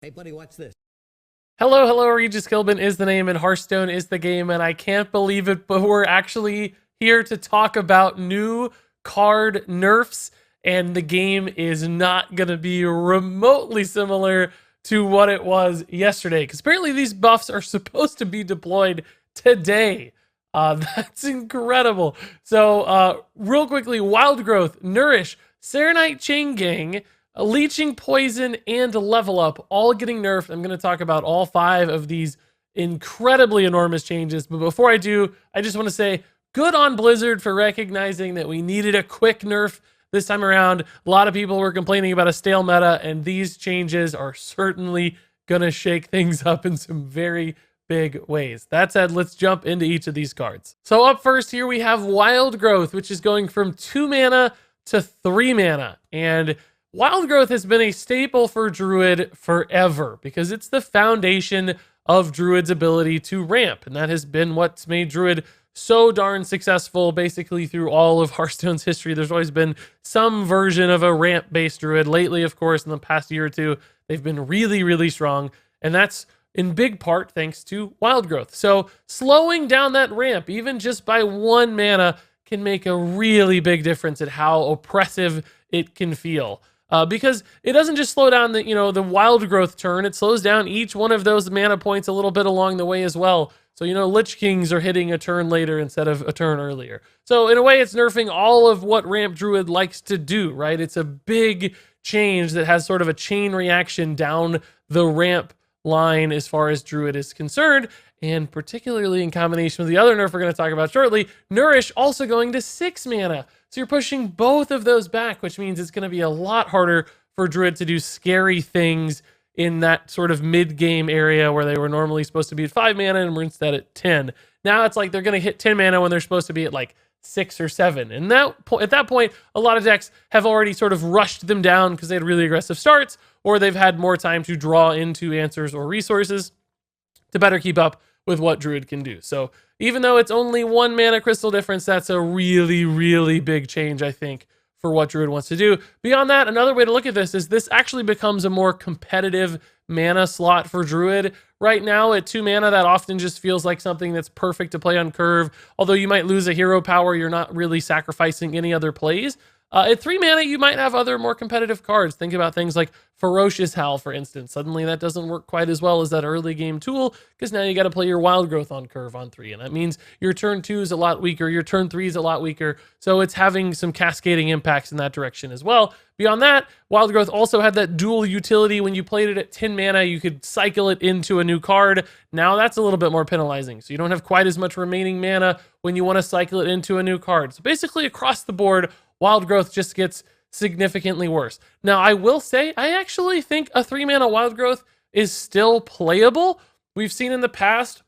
Hey, buddy, watch this. Hello, Regis Kilbin is the name and Hearthstone is the game, and I can't believe it, but we're actually here to talk about new card nerfs, and the game is not going to be remotely similar to what it was yesterday, because apparently these buffs are supposed to be deployed today. That's incredible. So, real quickly, Wild Growth, Nourish, Saronite Chain Gang, Leeching Poison, and Level Up, all getting nerfed. I'm going to talk about all 5 of these incredibly enormous changes. But before I do, I just want to say good on Blizzard for recognizing that we needed a quick nerf this time around. A lot of people were complaining about a stale meta, and these changes are certainly going to shake things up in some very big ways. That said, let's jump into each of these cards. So up first here we have Wild Growth, which is going from 2 mana to 3 mana. And Wild Growth has been a staple for Druid forever because it's the foundation of Druid's ability to ramp. And that has been what's made Druid so darn successful basically through all of Hearthstone's history. There's always been some version of a ramp-based Druid. Lately, of course, in the past year or two, they've been really, really strong. And that's in big part thanks to Wild Growth. So slowing down that ramp, even just by 1 mana, can make a really big difference at how oppressive it can feel. Because it doesn't just slow down the Wild Growth turn, it slows down each one of those mana points a little bit along the way as well. So, Lich Kings are hitting a turn later instead of a turn earlier. So in a way, it's nerfing all of what Ramp Druid likes to do, right? It's a big change that has sort of a chain reaction down the ramp line as far as Druid is concerned, and particularly in combination with the other nerf we're going to talk about shortly, Nourish also going to 6 mana. So you're pushing both of those back, which means it's going to be a lot harder for Druid to do scary things in that sort of mid-game area where they were normally supposed to be at 5 mana and we're instead at 10. Now it's like they're going to hit 10 mana when they're supposed to be at like 6 or 7. And at that point, a lot of decks have already sort of rushed them down because they had really aggressive starts, or they've had more time to draw into answers or resources to better keep up with what Druid can do. So even though it's only 1 mana crystal difference, that's a really, really big change, I think, for what Druid wants to do. Beyond that, another way to look at this is this actually becomes a more competitive mana slot for Druid. Right now, at 2 mana, that often just feels like something that's perfect to play on curve. Although you might lose a hero power, you're not really sacrificing any other plays. At 3 mana, you might have other more competitive cards. Think about things like Ferocious Howl, for instance. Suddenly that doesn't work quite as well as that early game tool because now you got to play your Wild Growth on curve on 3. And that means your turn 2 is a lot weaker, your turn 3 is a lot weaker. So it's having some cascading impacts in that direction as well. Beyond that, Wild Growth also had that dual utility. When you played it at 10 mana, you could cycle it into a new card. Now that's a little bit more penalizing. So you don't have quite as much remaining mana when you want to cycle it into a new card. So basically across the board, Wild Growth just gets significantly worse. Now, I will say, I actually think a 3 mana Wild Growth is still playable. We've seen in the past,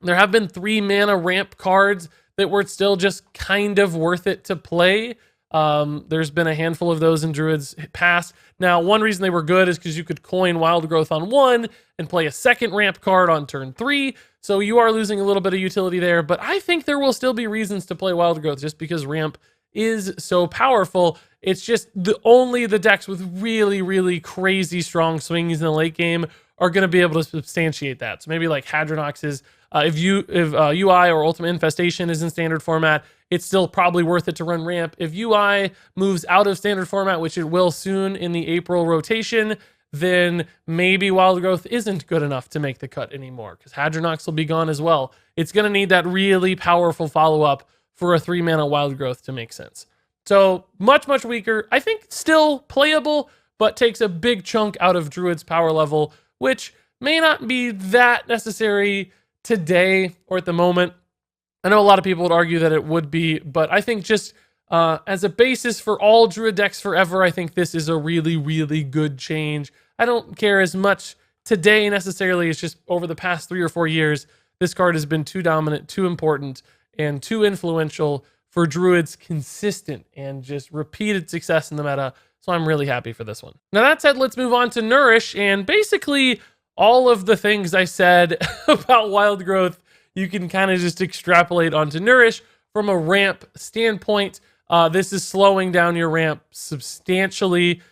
there have been 3 mana ramp cards that were still just kind of worth it to play. There's been a handful of those in Druid's past. Now, one reason they were good is because you could coin Wild Growth on 1 and play a second ramp card on turn 3. So you are losing a little bit of utility there, but I think there will still be reasons to play Wild Growth just because ramp is so powerful. It's just only the decks with really, really crazy strong swings in the late game are going to be able to substantiate that. So maybe like Hadronox's, if UI or Ultimate Infestation is in standard format, it's still probably worth it to run ramp. If UI moves out of standard format, which it will soon in the April rotation, then maybe Wild Growth isn't good enough to make the cut anymore because Hadronox will be gone as well. It's going to need that really powerful follow-up for a 3 mana Wild Growth to make sense. So much, much weaker. I think still playable, but takes a big chunk out of Druid's power level, which may not be that necessary today or at the moment. I know a lot of people would argue that it would be, but I think just as a basis for all Druid decks forever, I think this is a really, really good change. I don't care as much today necessarily. It's just over the past 3 or 4 years, this card has been too dominant, too important, and too influential for Druid's consistent and just repeated success in the meta. So I'm really happy for this one. Now that said, let's move on to Nourish, and basically all of the things I said about Wild Growth, you can kind of just extrapolate onto Nourish from a ramp standpoint. This is slowing down your ramp substantially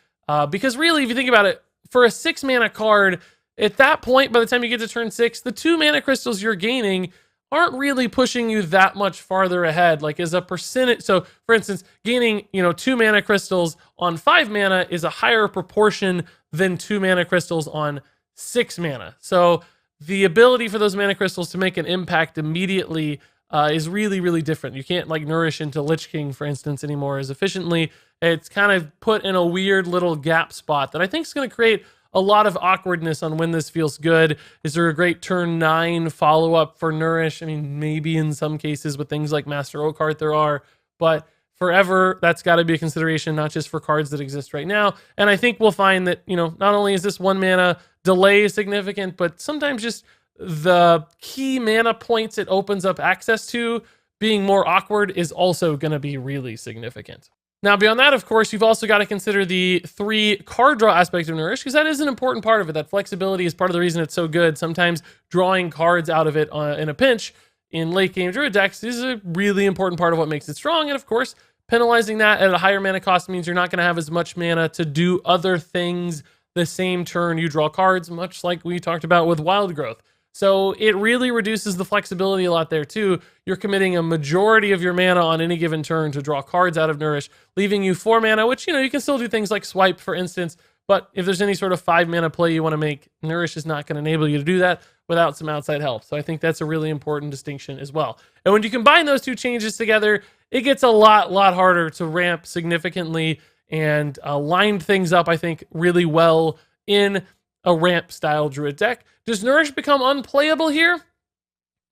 because really, if you think about it, for a 6 mana card, at that point, by the time you get to turn 6, the 2 mana crystals you're gaining aren't really pushing you that much farther ahead, like as a percentage. So for instance, gaining, 2 mana crystals on 5 mana is a higher proportion than 2 mana crystals on 6 mana. So the ability for those mana crystals to make an impact immediately is really, really different. You can't like Nourish into Lich King, for instance, anymore as efficiently. It's kind of put in a weird little gap spot that I think is going to create a lot of awkwardness on when this feels good. Is there a great turn 9 follow-up for Nourish? I mean, maybe in some cases with things like Master Oakheart there are, but forever, that's got to be a consideration, not just for cards that exist right now. And I think we'll find that, not only is this 1 mana delay significant, but sometimes just the key mana points it opens up access to being more awkward is also going to be really significant. Now, beyond that, of course, you've also got to consider the 3 card draw aspect of Nourish, because that is an important part of it. That flexibility is part of the reason it's so good. Sometimes drawing cards out of it in a pinch in late game Druid decks is a really important part of what makes it strong. And of course, penalizing that at a higher mana cost means you're not going to have as much mana to do other things the same turn you draw cards, much like we talked about with Wild Growth. So it really reduces the flexibility a lot there too. You're committing a majority of your mana on any given turn to draw cards out of Nourish, leaving you 4 mana, which, you can still do things like swipe, for instance. But if there's any sort of 5 mana play you want to make, Nourish is not going to enable you to do that without some outside help. So I think that's a really important distinction as well. And when you combine those 2 changes together, it gets a lot harder to ramp significantly and line things up, I think, really well in a ramp style Druid deck. Does Nourish become unplayable here?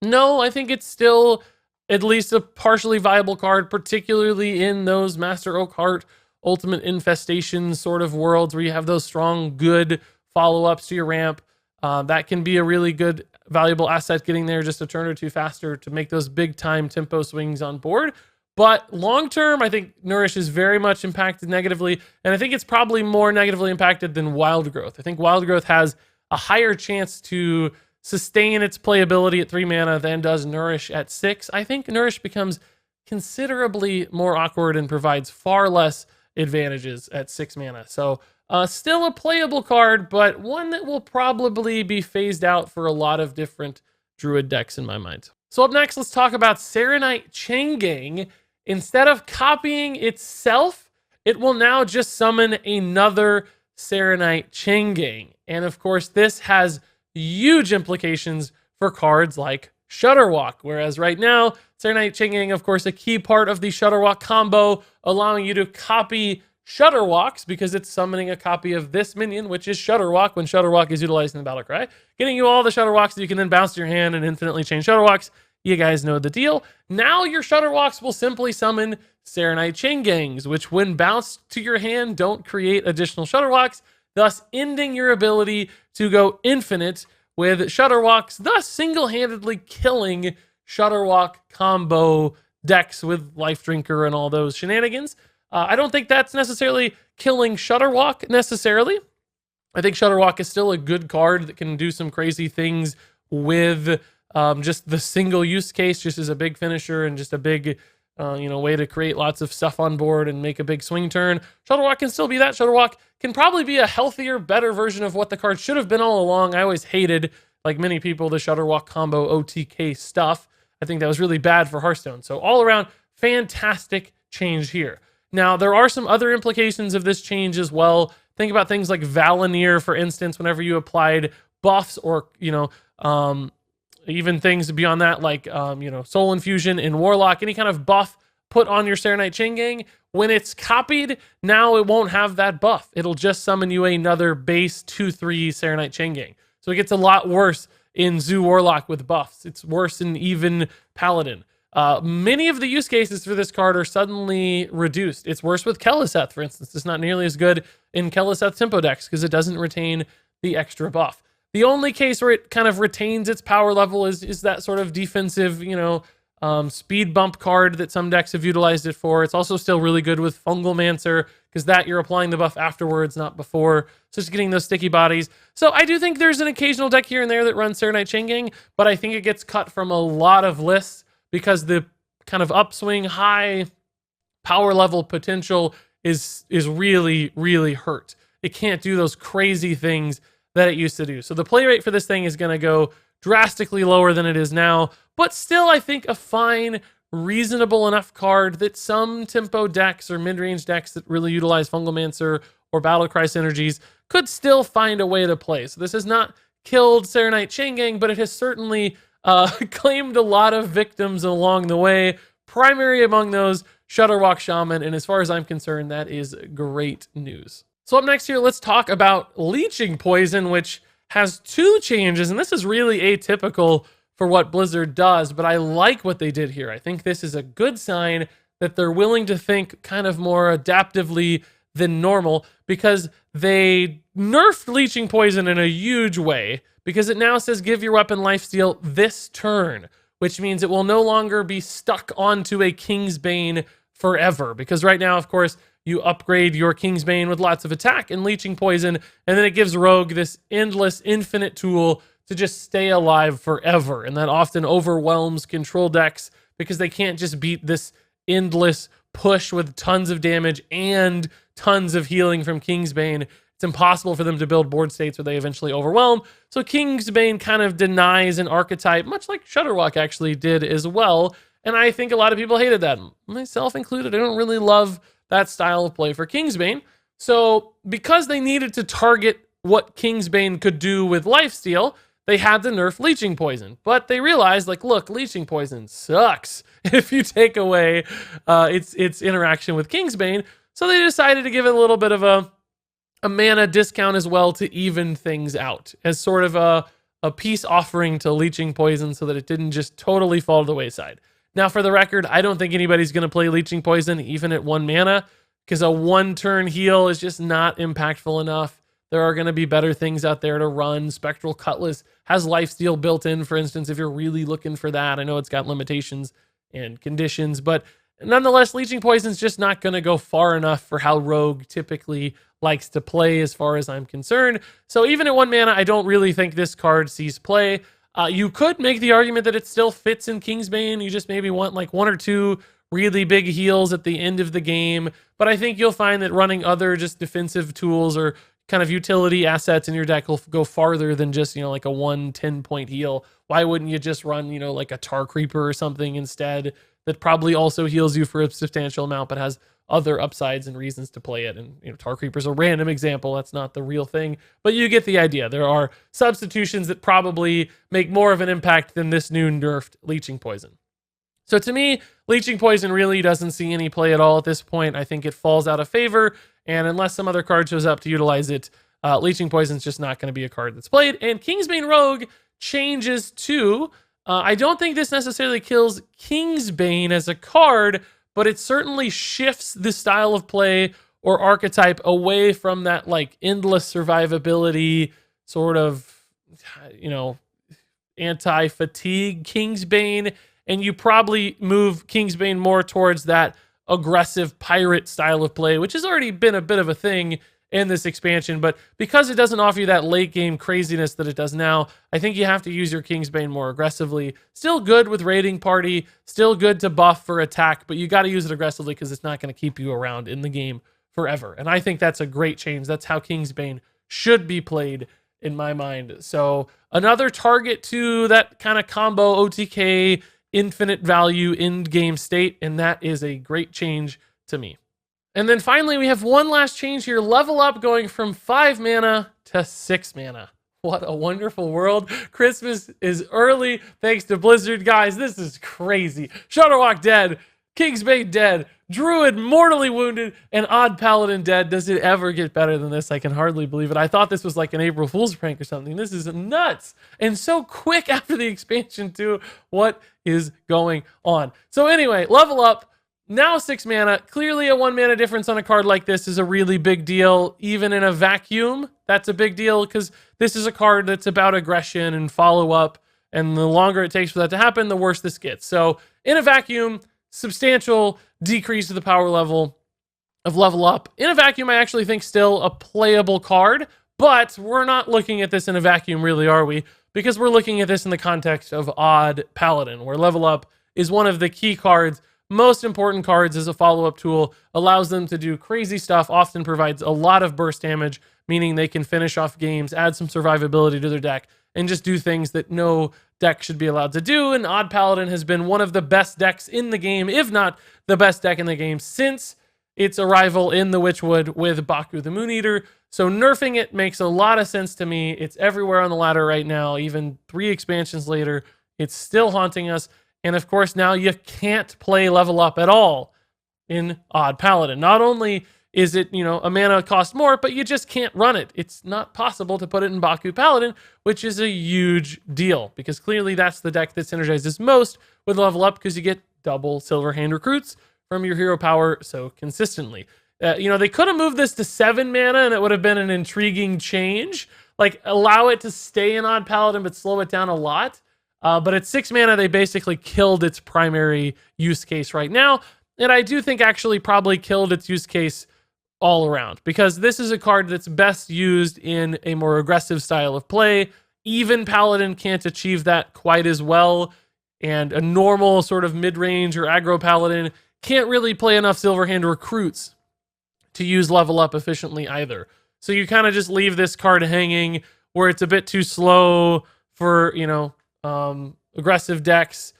No, I think it's still at least a partially viable card, particularly in those Master Oakheart Ultimate Infestation sort of worlds where you have those strong, good follow-ups to your ramp. That can be a really good, valuable asset getting there just a turn or 2 faster to make those big-time tempo swings on board. But long-term, I think Nourish is very much impacted negatively, and I think it's probably more negatively impacted than Wild Growth. I think Wild Growth has a higher chance to sustain its playability at 3 mana than does Nourish at 6. I think Nourish becomes considerably more awkward and provides far less advantages at 6 mana. So still a playable card, but one that will probably be phased out for a lot of different Druid decks in my mind. So up next, let's talk about Saronite Chain Gang. Instead of copying itself, it will now just summon another Saronite Chain Gang. And of course, this has huge implications for cards like Shudderwalk, whereas right now, Saronite Chain Gang, of course, a key part of the Shudderwalk combo, allowing you to copy Shudderwalks because it's summoning a copy of this minion, which is Shudderwalk when Shudderwalk is utilized in the battle cry, getting you all the Shudderwalks that you can then bounce to your hand and infinitely chain Shudderwalks. You guys know the deal. Now your Shudderwalks will simply summon Saronite Chain Gangs, which when bounced to your hand don't create additional Shudderwalks, thus ending your ability to go infinite with Shudderwalks, thus single-handedly killing Shudderwalk combo decks with Life Drinker and all those shenanigans. I don't think that's necessarily killing Shudderwalk necessarily. I think Shudderwalk is still a good card that can do some crazy things with just the single use case, just as a big finisher and just a big way to create lots of stuff on board and make a big swing turn. Shudderwalk can still be that. Shudderwalk can probably be a healthier, better version of what the card should have been all along. I always hated, like many people, the Shudderwalk combo OTK stuff. I think that was really bad for Hearthstone. So all around, fantastic change here. Now, there are some other implications of this change as well. Think about things like Valinir, for instance, whenever you applied buffs or, even things beyond that, like, Soul Infusion in Warlock, any kind of buff put on your Saronite Chain Gang, when it's copied, now it won't have that buff. It'll just summon you another base 2/3 Saronite Chain Gang. So it gets a lot worse in Zoo Warlock with buffs. It's worse in even Paladin. Many of the use cases for this card are suddenly reduced. It's worse with Keleseth, for instance. It's not nearly as good in Keleseth tempo decks because it doesn't retain the extra buff. The only case where it kind of retains its power level is that sort of defensive, speed bump card that some decks have utilized it for. It's also still really good with Fungal Mancer because that you're applying the buff afterwards, not before. So it's getting those sticky bodies. So I do think there's an occasional deck here and there that runs Saronite Chain Gang, but I think it gets cut from a lot of lists because the kind of upswing, high power level potential is really, really hurt. it can't do those crazy things that it used to do. So the play rate for this thing is going to go drastically lower than it is now, but still I think a fine, reasonable enough card that some tempo decks or mid-range decks that really utilize Fungalmancer or Battlecry synergies could still find a way to play. So this has not killed Saronite Chain Gang, but it has certainly claimed a lot of victims along the way. Primary among those, Shutterwalk Shaman, and as far as I'm concerned, that is great news. So up next here, let's talk about Leeching Poison, which has 2 changes, and this is really atypical for what Blizzard does, but I like what they did here. I think this is a good sign that they're willing to think kind of more adaptively than normal, because they nerfed Leeching Poison in a huge way, because it now says give your weapon lifesteal this turn, which means it will no longer be stuck onto a Kingsbane forever. Because right now, of course, you upgrade your Kingsbane with lots of attack and Leeching Poison, and then it gives Rogue this endless, infinite tool to just stay alive forever. And that often overwhelms control decks because they can't just beat this endless push with tons of damage and tons of healing from Kingsbane. It's impossible for them to build board states where they eventually overwhelm. So Kingsbane kind of denies an archetype, much like Shutterwalk actually did as well. And I think a lot of people hated that, myself included. I don't really love that style of play for Kingsbane. So because they needed to target what Kingsbane could do with lifesteal, they had to nerf Leeching Poison. But they realized, like, look, Leeching Poison sucks if you take away its interaction with Kingsbane. So they decided to give it a little bit of a mana discount as well to even things out, as sort of a peace offering to Leeching Poison so that it didn't just totally fall to the wayside. Now, for the record, I don't think anybody's going to play Leeching Poison even at 1 mana, because a 1-turn heal is just not impactful enough. There are going to be better things out there to run. Spectral Cutlass has lifesteal built in, for instance, if you're really looking for that. I know it's got limitations and conditions, but nonetheless, Leeching Poison's just not going to go far enough for how Rogue typically likes to play as far as I'm concerned. So even at 1 mana, I don't really think this card sees play. You could make the argument that it still fits in Kingsbane. You just maybe want like 1 or 2 really big heals at the end of the game. But I think you'll find that running other just defensive tools or kind of utility assets in your deck will go farther than just, like a 1 10-point heal. Why wouldn't you just run, like a Tar Creeper or something instead that probably also heals you for a substantial amount but has other upsides and reasons to play it? And Tar Creeper's a random example. That's not the real thing, but you get the idea. There are substitutions that probably make more of an impact than this new nerfed Leeching Poison. So to me, Leeching Poison really doesn't see any play at all at this point. I think it falls out of favor, and unless some other card shows up to utilize it, Leeching Poison's just not going to be a card that's played. And Kingsbane Rogue changes too. I don't think this necessarily kills Kingsbane as a card, but it certainly shifts the style of play or archetype away from that like endless survivability sort of, anti-fatigue Kingsbane, and you probably move Kingsbane more towards that aggressive pirate style of play, which has already been a bit of a thing in this expansion. But because it doesn't offer you that late game craziness that it does now, I think you have to use your Kingsbane more aggressively. Still good with Raiding Party, still good to buff for attack, but you got to use it aggressively because it's not going to keep you around in the game forever. And I think that's a great change. That's how Kingsbane should be played in my mind. So another target to that kind of combo OTK infinite value end game state, and that is a great change to me. And then finally, we have one last change here. Level Up going from 5 mana to 6 mana. What a wonderful world. Christmas is early thanks to Blizzard. Guys, this is crazy. Shutterwalk dead. Kingsbane dead. Druid mortally wounded. And Odd Paladin dead. Does it ever get better than this? I can hardly believe it. I thought this was like an April Fool's prank or something. This is nuts. And so quick after the expansion too. What is going on? So anyway, Level Up. Now 6 mana, clearly a 1 mana difference on a card like this is a really big deal. Even in a vacuum, that's a big deal because this is a card that's about aggression and follow-up, and the longer it takes for that to happen, the worse this gets. So in a vacuum, substantial decrease to the power level of Level Up. In a vacuum, I actually think still a playable card, but we're not looking at this in a vacuum, really, are we? Because we're looking at this in the context of Odd Paladin, where Level Up is one of the key cards most important cards as a follow-up tool, allows them to do crazy stuff, often provides a lot of burst damage, meaning they can finish off games, add some survivability to their deck, and just do things that no deck should be allowed to do. And Odd Paladin has been one of the best decks in the game, if not the best deck in the game, since its arrival in the Witchwood with Baku the Moon Eater. So nerfing it makes a lot of sense to me. It's everywhere on the ladder right now. Even 3 expansions later, it's still haunting us. And of course, now you can't play level up at all in Odd Paladin. Not only is it, a mana cost more, but you just can't run it. It's not possible to put it in Baku Paladin, which is a huge deal, because clearly that's the deck that synergizes most with level up, because you get double silver hand recruits from your hero power so consistently. They could have moved this to 7 mana and it would have been an intriguing change. Like, allow it to stay in Odd Paladin but slow it down a lot. But at 6 mana, they basically killed its primary use case right now. And I do think actually probably killed its use case all around, because this is a card that's best used in a more aggressive style of play. Even Paladin can't achieve that quite as well. And a normal sort of mid-range or aggro Paladin can't really play enough Silverhand recruits to use level up efficiently either. So you kind of just leave this card hanging where it's a bit too slow for, aggressive decks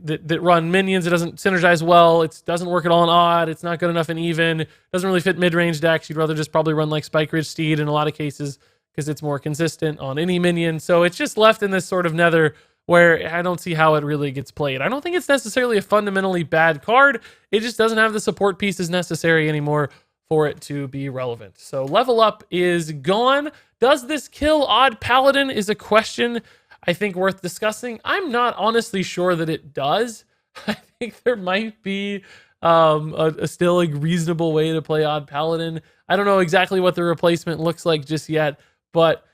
that run minions. It doesn't synergize well. It doesn't work at all in odd. It's not good enough in even. It doesn't really fit mid-range decks. You'd rather just probably run like Spike Ridge Steed in a lot of cases because it's more consistent on any minion. So it's just left in this sort of nether where I don't see how it really gets played. I don't think it's necessarily a fundamentally bad card. It just doesn't have the support pieces necessary anymore for it to be relevant. So level up is gone. Does this kill Odd Paladin is a question I think worth discussing. I'm not honestly sure that it does. I think there might be a still a reasonable way to play Odd Paladin. I don't know exactly what the replacement looks like just yet, but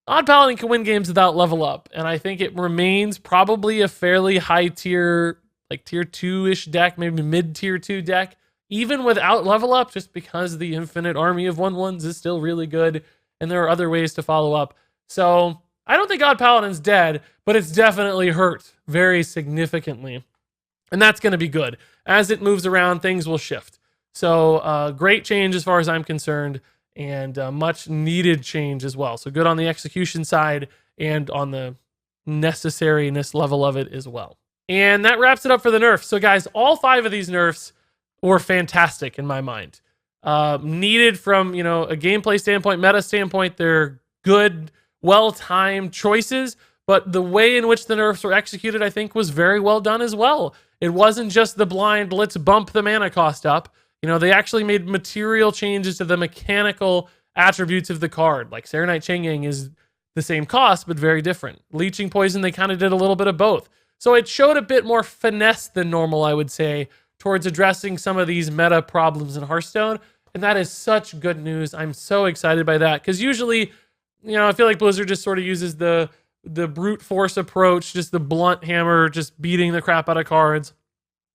Odd Paladin can win games without level up, and I think it remains probably a fairly high tier, like tier 2-ish deck, maybe mid tier 2 deck, even without level up, just because the infinite army of 1/1s is still really good, and there are other ways to follow up. So I don't think Odd Paladin's dead, but it's definitely hurt very significantly. And that's going to be good. As it moves around, things will shift. So great change as far as I'm concerned, and much needed change as well. So good on the execution side and on the necessariness level of it as well. And that wraps it up for the nerfs. So guys, all 5 of these nerfs were fantastic in my mind. Needed from, a gameplay standpoint, meta standpoint. They're good, well-timed choices, but the way in which the nerfs were executed, I think, was very well done as well. It wasn't just the blind, let's bump the mana cost up. They actually made material changes to the mechanical attributes of the card. Like Saronite Chain Gang is the same cost, but very different. Leeching Poison, they kind of did a little bit of both. So it showed a bit more finesse than normal, I would say, towards addressing some of these meta problems in Hearthstone. And that is such good news. I'm so excited by that, because usually, I feel like Blizzard just sort of uses the brute force approach, just the blunt hammer, just beating the crap out of cards.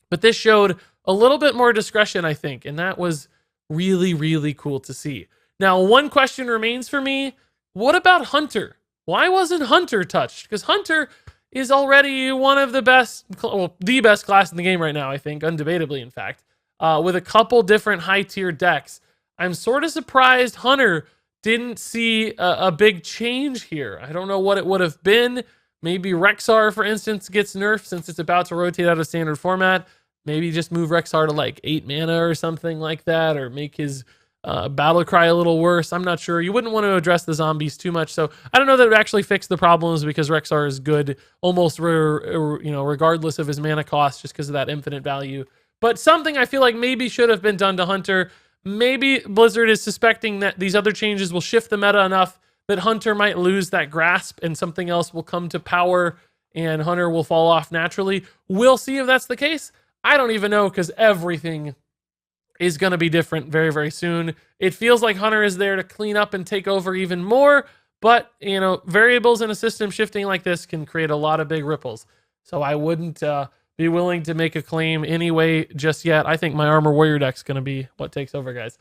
But this showed a little bit more discretion, I think, and that was really, really cool to see. Now, one question remains for me. What about Hunter? Why wasn't Hunter touched? Because Hunter is already one of the best, well, the best class in the game right now, I think, undebatably, in fact, with a couple different high-tier decks. I'm sort of surprised Hunter didn't see a big change here. I don't know what it would have been. Maybe Rexar, for instance, gets nerfed since it's about to rotate out of standard format. Maybe just move Rexar to like 8 mana or something like that, or make his battle cry a little worse. I'm not sure. You wouldn't want to address the zombies too much, so I don't know that it would actually fix the problems, because Rexar is good almost regardless of his mana cost, just because of that infinite value. But something I feel like maybe should have been done to Hunter. Maybe Blizzard is suspecting that these other changes will shift the meta enough that Hunter might lose that grasp and something else will come to power and Hunter will fall off naturally. We'll see if that's the case. I don't even know, because everything is going to be different very, very soon. It feels like Hunter is there to clean up and take over even more, but, variables in a system shifting like this can create a lot of big ripples. So I wouldn't be willing to make a claim anyway just yet. I think my Armor Warrior deck's going to be what takes over, guys.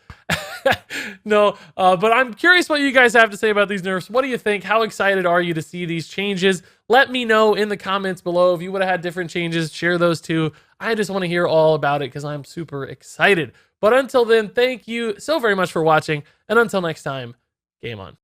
No, but I'm curious what you guys have to say about these nerfs. What do you think? How excited are you to see these changes? Let me know in the comments below. If you would have had different changes, share those too. I just want to hear all about it because I'm super excited. But until then, thank you so very much for watching. And until next time, game on.